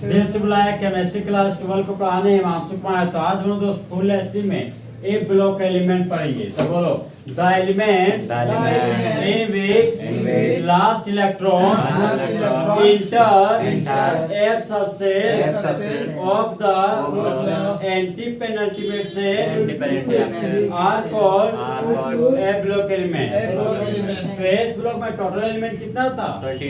दिल से बुलाया केमिस्ट्री क्लास 12 को पढ़ाने हिमांशु कुमार। तो आज हम दोस्त फुल एचडी में ए ब्लॉक एलिमेंट पढ़ेंगे। तो बोलो the element in which last electron enter F subshell of the anti penultimate shell are called a block element. तो इस ब्लॉक में टोटल एलिमेंट कितना था? 40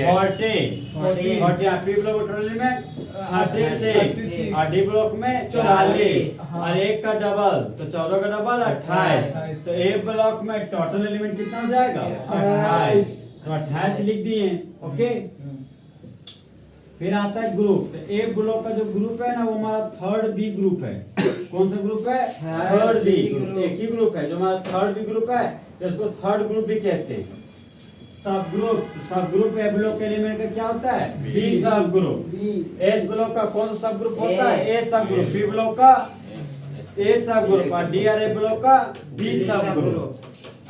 पी ब्लॉक में टोटल एलिमेंट 36 और डी ब्लॉक में 40 और एक का डबल तो 14 का डबल 28। तो ए ब्लॉक में टोटल एलिमेंट कितना हो जाएगा? 28। तो 28 लिख दिए। ओके, फिर आता है ग्रुप। तो ए ब्लॉक का जो ग्रुप है ना वो हमारा थर्ड बी ग्रुप है। कौन सा ग्रुप है? Third B. एक ही ग्रुप है जो हमारा थर्ड बी ग्रुप है, तो इसको थर्ड ग्रुप भी कहते हैं। सब ग्रुप ए ब्लॉक एलिमेंट का क्या होता है? बी सब ग्रुप। एस ब्लॉक का कौन सा सब ग्रुप होता है? ए सब ग्रुप। बी ब्लॉक का ए सब ग्रुप और डी और ए ब्लॉक का बी सब ग्रुप।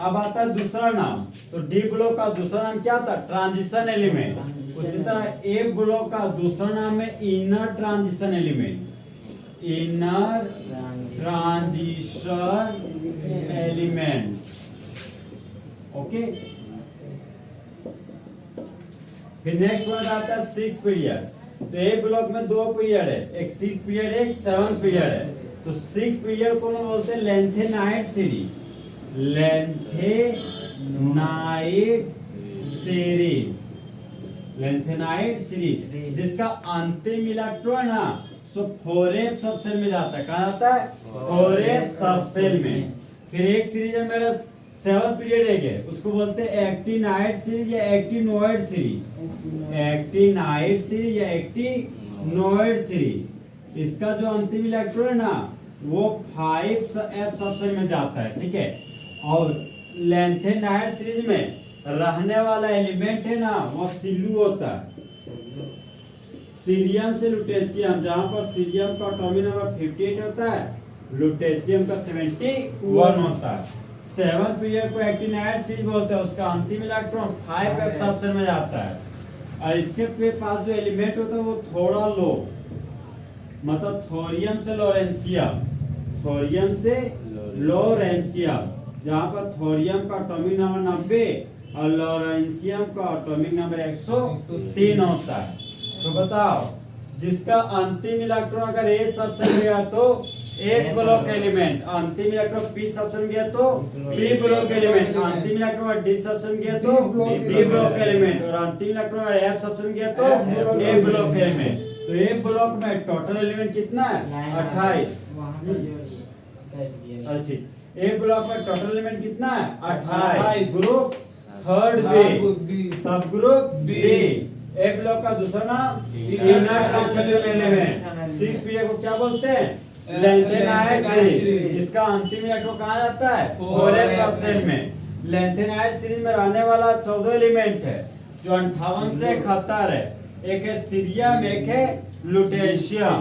अब आता है दूसरा नाम। तो डी ब्लॉक का दूसरा नाम क्या था? Transition element. उसी तरह ए ब्लॉक का दूसरा नाम है inner transition element. Inner transition element. Okay, फिर नेक्स्ट पॉइंट आता है 6 पीरियड। तो ए ब्लॉक में 2 पीरियड है, एक 6 पीरियड एक 7 पीरियड है। तो 6 पीरियड को हम बोलते हैं लेंथेनाइट सीरीज। लेंथेनाइट सीरीज जिसका अंतिम इलेक्ट्रॉन ना सो 4f सबसेल में जाता है। कहाँ जाता है? 4f सबसेल में। फिर एक सीरीज है मेरा 7 पीरियड है, उसको बोलते हैं एक्टिनाइट सीरीज या एक्टिनोइड सीरीज। एक्टिनाइट सीरीज या एक्टिनोइड सीरीज, इसका जो अंतिम इलेक्ट्रॉन है ना वो 5f सबसेल में जाता है। ठीक है, और लेंथेनाइट सीरीज में रहने वाला एलिमेंट है ना वो सिल्लू होता है। सीरियम से लुटेशियम, जहां पर सीरियम का एटॉमिक नंबर 58 होता है, लुटेशियम का 71 होता है। 7 पीरियड को एक्टिनाइट सीरीज बोलते हैं, उसका अंतिम इलेक्ट्रॉन 5f सबसेल में जाता है। और इसके पास जो एलिमेंट होता है वो थोड़ा लो, मतलब थोरियम से लोरेंशियम, थोरियम से लोरेंशियम, जहां पर थोरियम का एटॉमिक नंबर 90 और लोरेंशियम का एटॉमिक नंबर 103 होता है। तो बताओ जिसका अंतिम इलेक्ट्रॉन अगर ए सबसेल में गया तो एस ब्लॉक एलिमेंट, अंतिम इलेक्ट्रॉन पी सबसेल में गया तो पी ब्लॉक एलिमेंट, अंतिम इलेक्ट्रॉन डी सबसेल में गया तो डी ब्लॉक एलिमेंट, और अंतिम इलेक्ट्रॉन एफ सबसेल में गया तो ए ब्लॉक एलिमेंट। तो ए ब्लॉक में टोटल एलिमेंट कितना है? 28। अच्छा, ए ब्लॉक में टोटल एलिमेंट कितना है? 28। ग्रुप थर्ड बी, सब ग्रुप बी। ए ब्लॉक का दूसरा नाम इनर ट्रांजिशन एलिमेंट। 6 पीरियड को क्या बोलते हैं? लेंथेनाइट सीरीज, जिसका अंतिम इलेक्ट्रॉन कहाँ जाता है? 4f सबसेल में। लेंथेनाइट सीरीज में रहने वाला 14 एलिमेंट है जो 58 से 71 है। एक है सीरियम, एक है लुटेशियम।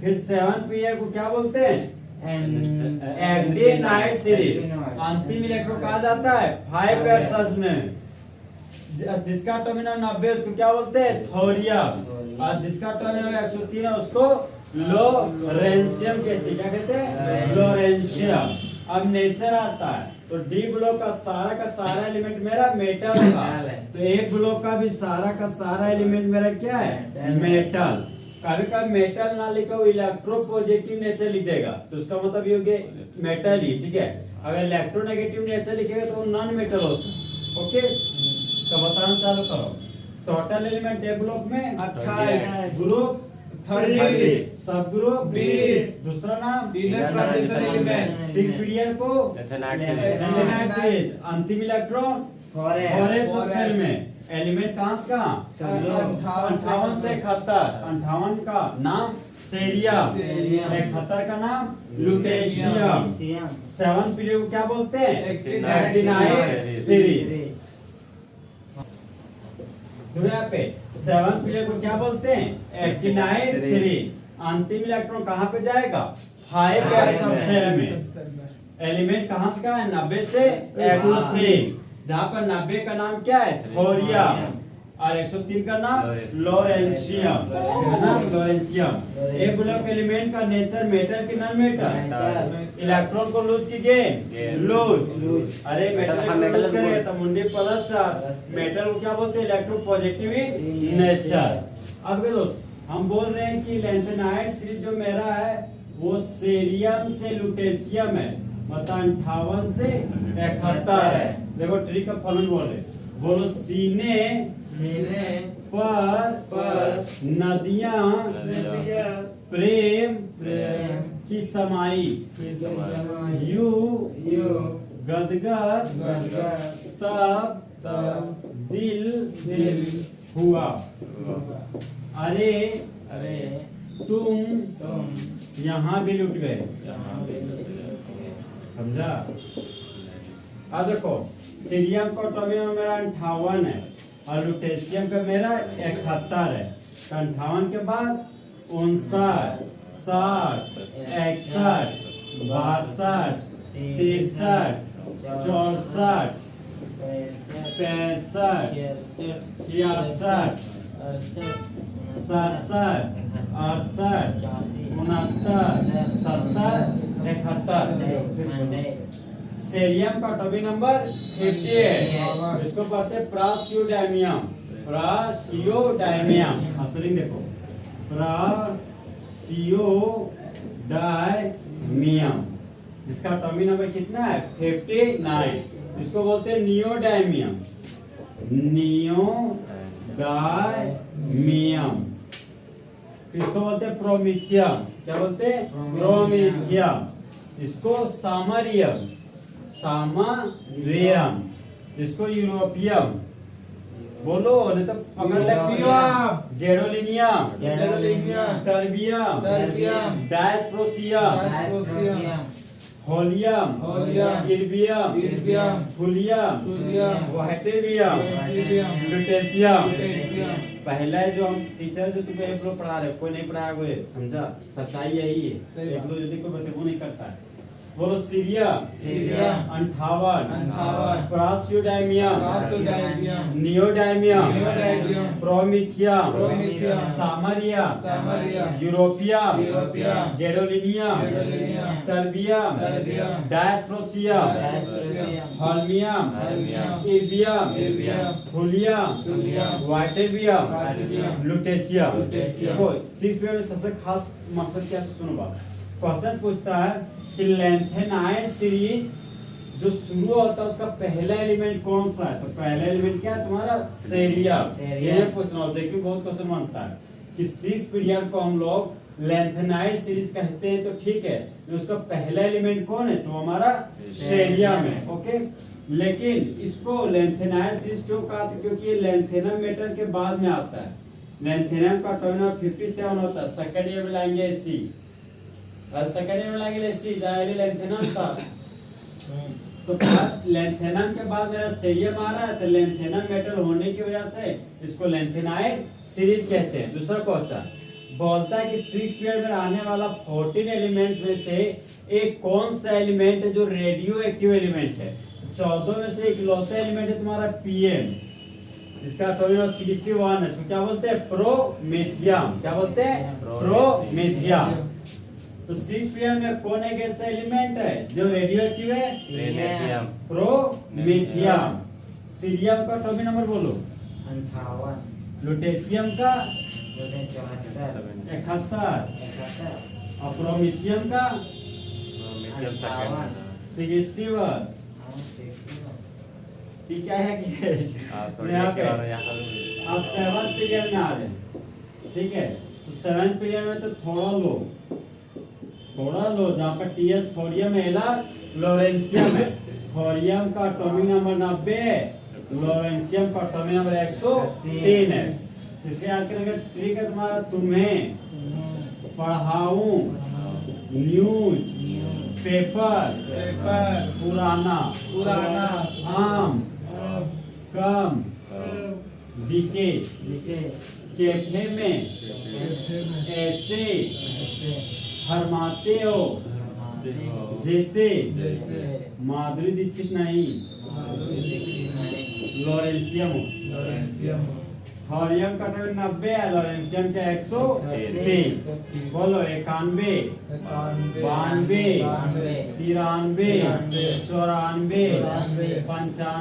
फिर 7 पीरियड को क्या बोलते हैं? एक्टिनाइट सीरीज, अंतिम इलेक्ट्रॉन कहा जाता है 5f सबसेल में। जिसका एटॉमिक नंबर 90 उसको क्या बोलते हैं? थोरियम, और जिसका एटॉमिक नंबर 103 है उसको लोरेंशियम कहते हैं। क्या कहते हैं? लोरेंशियम। अब नेचर आता है, तो डी ब्लॉक का सारा एलिमेंट मेरा मेटल का, तो ए ब्लॉक का भी सारा एलिमेंट मेरा क्या है? मेटल। कभी कभी मेटल ना लिखा हो इलेक्ट्रोपॉजिटिव नेचर लिख देगा, तो उसका मतलब ये हो गया मेटल ही। ठीक है, अगर इलेक्ट्रोनेगेटिव नेचर लिखेगा तो वो नॉन मेटल होता। ओके, तो बताना चालू करो। टोटल एलिमेंट ए ब्लॉक में 28, ग्रुप थर्ड बी, सब ग्रुप बी, दूसरा नाम इनर ट्रांजिशन एलिमेंट। 6 पीरियड को लेंथेनाइट सीरीज, अंतिम इलेक्ट्रॉन 4f सबसेल में। एलिमेंट कहां से कहां? 58 से 71। 58 का नाम सीरियम, 71 का नाम लुटेशियम। 7 पीरियड को क्या बोलते हैं? Actinide series. तो यहाँ पे 7 पीरियड को क्या बोलते हैं? Actinide series. अंतिम इलेक्ट्रॉन कहाँ पे जाएगा? 5f सबसेल में। एलिमेंट कहाँ से कहाँ है? 90 से 103, जहाँ पर 90 का नाम क्या है? थोरियम, और 103 का नाम लॉरेंशियम है ना, लॉरेंशियम। एक ब्लॉक एलिमेंट का नेचर मेटल की नॉन मेटल, इलेक्ट्रॉन को लूज की गेन लूज। अरे मेटल को लूज करेगा तो मुंडी प्लस, मेटल को क्या बोलते हैं, इलेक्ट्रोपॉजिटिव नेचर। अब के दोस्त हम बोल रहे हैं कि लैंथेनाइड सीरीज जो मेरा है वो सीरियम से लुटेशियम है, मतलब 58 से 71 है। देखो ट्री का फलन बोल रहे, बोलो सीने पर नदियां प्रेम की समाई, यू गदगद तब दिल हुआ। अरे तुम यहाँ भी लुट गए, समझा। अब देखो सीरियम का एटॉमिक नंबर मेरा 58 है और लुटेशियम का मेरा 71 है। 58 के बाद 59, 60, 61, 62, 63, 64, 65, 66, 67, 68, 69, 70, 71। सीरियम का एटॉमिक नंबर 50 है, इसको पढ़ते हैं प्रासियोडाइमियम। प्रासियोडाइमियम स्पेलिंग देखो, प्रासियोडाइमियम, जिसका एटॉमिक नंबर कितना है 59। इसको बोलते हैं नियोडाइमियम, नियोडाइमियम। इसको बोलते हैं प्रोमीथियम, क्या बोलते हैं, प्रोमीथियम। इसको सामरियम, सामरियम। इसको यूरोपियम बोलो, नहीं तो पकड़ ले, gadolinium, terbium, dysprosium, holmium, erbium, thulium, ytterbium, lutetium. पहला जो हम टीचर जो तुम्हें एक लोग पढ़ा रहे, कोई नहीं पढ़ाया, कोई समझा, सच्चाई यही है। एक लोग यदि कोई बतेबो नहीं करता है। बोलो cerium 58, praseodymium, neodymium, promethium, samarium, europium, gadolinium, terbium, dysprosium, holmium, erbium, thulium, ytterbium, lutetium. देखो 6 पीरियड में सबसे खास मकसद क्या है, सुनो बात। क्वेश्चन पूछता है कि लैंथेनाइड सीरीज जो शुरू होता है उसका पहला एलिमेंट कौन सा है, तो पहला एलिमेंट क्या है तुम्हारा, सीरियम। ये पूछना ऑब्जेक्टिव बहुत क्वेश्चन बनता है कि 6 पीरियड को हम लोग लैंथेनाइड सीरीज कहते हैं, तो ठीक है, उसका पहला एलिमेंट कौन है, तो हमारा सीरियम है। ओके, लेकिन इसको लैंथेनाइड सीरीज क्यों कहा, क्योंकि ये लैंथेनम मेटल के बाद में आता है। लैंथेनम का एटॉमिक नंबर 57 होता है, सेकंड ईयर में लाएंगे सी, सेकंड ईयर में लाएंगे सी, जाएगा लैंथेनम था। तो लैंथेनम के बाद मेरा सीरियम आ रहा है, तो लैंथेनम मेटल होने की वजह से इसको लैंथेनाइड सीरीज कहते हैं। दूसरा क्वेश्चन बोलता है कि 6 पीरियड में आने वाला 14 एलिमेंट में से एक कौन सा एलिमेंट है जो रेडियो एक्टिव एलिमेंट है। 14 में से इकलौता एलिमेंट है तुम्हारा पीएम, जिसका एटॉमिक नंबर 61 है। तो क्या बोलते हैं, प्रोमेथियम। क्या बोलते हैं, प्रोमेथियम। तो 6 पीरियड में कौन एक ऐसा एलिमेंट है जो रेडियो एक्टिव है, प्रोमेथियम। सीरियम का एटॉमिक नंबर बोलो 58, लुटेशियम का 71 और प्रोमेथियम का 61। ठीक है कि यहाँ पे आप 7th पीरियड में आ रहे हैं, ठीक है। तो 7th पीरियड में तो थोड़ा लो जहाँ पर टीएस थोरियम है, लॉरेंशियम है। थोरियम का एटॉमिक नंबर 90, लॉरेंशियम का एटॉमिक नंबर 103 है। इसके याद करेंगे ट्रिक है तुम्हारा, तुम्हें पढ़ाऊं न्यूज पेपर पुराना आम कम बिके, कैफे में ऐसे फरमाते हो जैसे माधुरी दीक्षित नहीं, लॉरेंशियम हो। थोरियम का तो 90 है, लॉरेंशियम का 103। बोलो 91, 92, 93, 94, 95,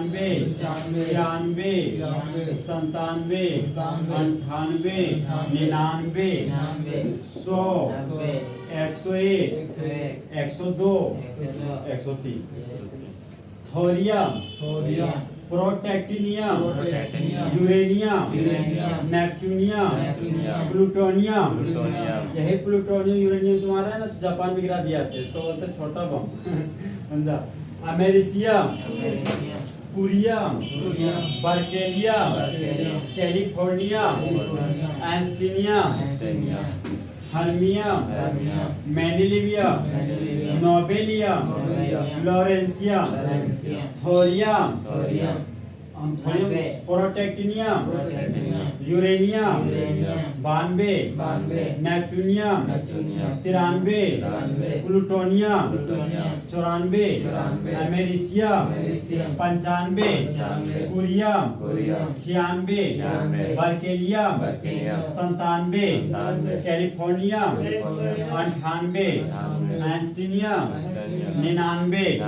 96, 97, 98, 99, 100, 101, 102, 103। Thorium, protactinium, uranium, neptunium, plutonium. यही प्लूटोनियम यूरेनियम तुम्हारा है ना, जापान में गिरा दिया था, इसको बोलते हैं छोटा बम। समझा? Americium, curium, berkelium, californium, einsteinium, fermium, mendelevium, nobelium, lawrencium, thorium, protactinium, uranium 92, neptunium 93, plutonium 94, americium 95, curium 96, berkelium 97, californium 98, einsteinium 99,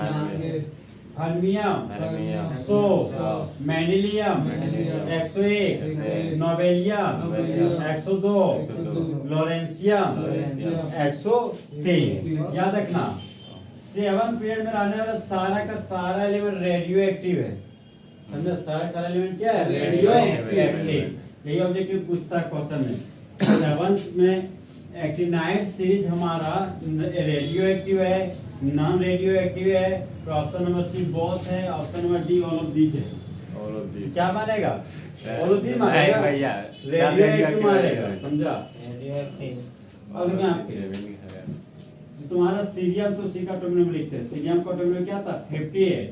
fermium 100, mendelevium 101, nobelium 102, lawrencium 103। याद रखना 7 पीरियड में रहने वाला सारा का सारा एलिमेंट रेडियो एक्टिव है। समझो? सारा एलिमेंट क्या है? Radio active. यही ऑब्जेक्टिव पूछता है क्वेश्चन में। 7th में एक्टिनाइड सीरीज हमारा रेडियो एक्टिव है, नॉन रेडियो एक्टिव है, तो ऑप्शन नंबर सी बोथ है, option number D all of these है। क्या मानेगा? ऑल ऑफ दीज मानेगा, रेडियो एक्टिव मानेगा। समझा? और क्या तुम्हारा सीरियम, तो सी का एटॉमिक नंबर लिखते हैं। सीरियम का एटॉमिक नंबर क्या था? 58।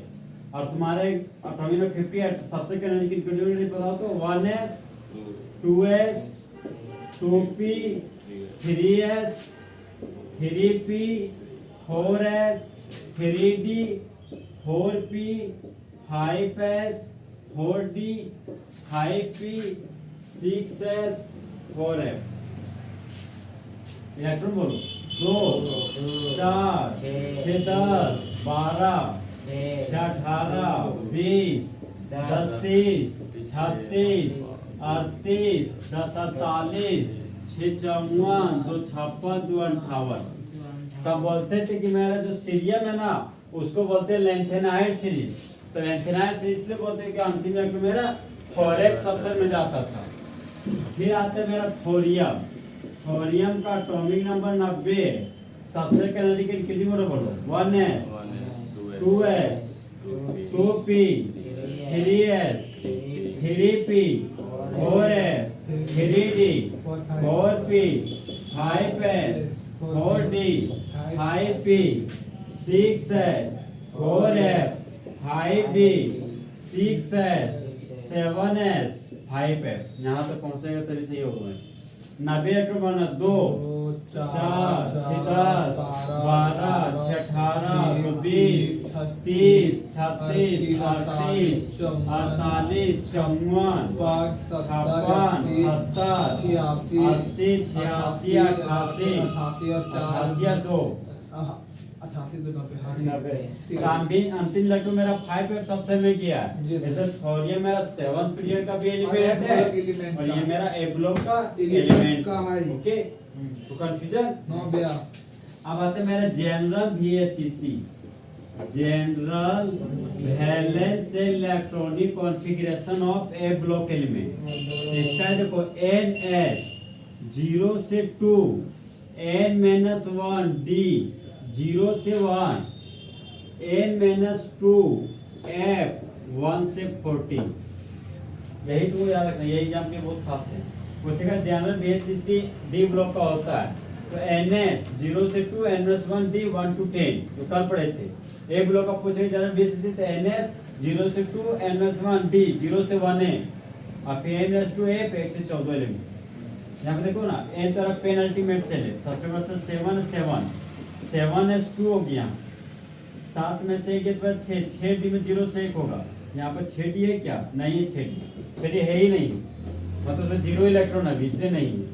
और तुम्हारे एटॉमिक नंबर 58 सबसे नजदीकी एटॉमिक बताओ तो 1s 2s 2p 3s 3p 4s 3d 4p 5s 4d 5p 6s 4f। Electron बोलो 2 4 6 10 12 6 18 20 10 30 36 38 10 48 6 54 2 56 2 58। तब बोलते थे कि मेरा जो सीरियम है ना उसको बोलते हैं लेंथेनाइड सीरीज। तो लेंथेनाइड सीरीज इसलिए बोलते हैं कि अंतिम में मेरा फोरेप सबसे में जाता था। फिर आते मेरा थोरियम। थोरियम का एटॉमिक नंबर 90 है। सबसे नजदीक कितनी मोड़ बोलो? 1s 2s 2p 3s 3p 4s 3d 4p 5s 4d 5p 6s 4f 5d 6s 7s 5f। यहाँ तक पहुंचेगा तभी सही होगा। 90 बना 2 4 6 10 12 6 18 20 30 36 38 48 54 56 70 80 86 88 अंतिम इलेक्ट्रॉन मेरा 5f सबसे में गया है। जैसे थोरियम मेरा 7th पीरियड का भी एलिमेंट है और ये मेरा ए ब्लॉक का एलिमेंट का है। ओके, तो कंफ्यूजन नो भैया। अब आते मेरा general VSEC, general valence electronic configuration of A block element. इसका देखो NS 0 से 2 n-1 D 0 से 1 n-2 F 1 से 14। यही तुमको याद रखना, यही एग्जाम के बहुत खास है। पूछेगा जनरल VSEC D ब्लॉक का होता है तो NS 0 से 2 n-1 D 1 to 10 जो कल पढ़े थे। ए ब्लॉक का पूछेगा जनरल VSEC तो NS 0 से 2 n-1 D 0 से 1 है और फिर n-2 F 1 से 14 एलिमेंट। यहाँ पे देखो ना, एक तरफ पेन अल्टीमेट सेल है, सबसे बड़ा सेल 7s2 हो गया। 7 में से 1 के बाद 6d में 0 से 1 होगा। यहाँ पर 6d है क्या? नहीं है 6d है ही नहीं। तो मतलब उसमें 0 इलेक्ट्रॉन है, इसलिए नहीं है।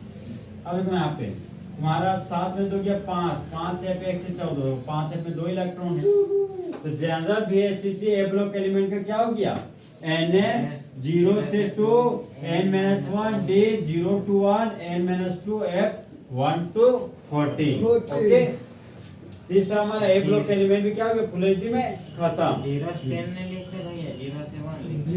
अब देखो यहाँ पे तुम्हारा 7 में 2 गया 5, 5 है पे 1 से 14, 5 है पे 2 इलेक्ट्रॉन है। तो जनरल बीएससीसी ए ब्लॉक एलिमेंट का क्या हो गया? NS 0 से 2 n-1 D 0 to 1 n-2 F 1 to 14। Okay, इस तरह हमारा ए ब्लॉक एलिमेंट भी क्या हो गया? फुल एचडी में खत्म। 0 से 10 नहीं लिखते भैया, 0 से 1 लिखते।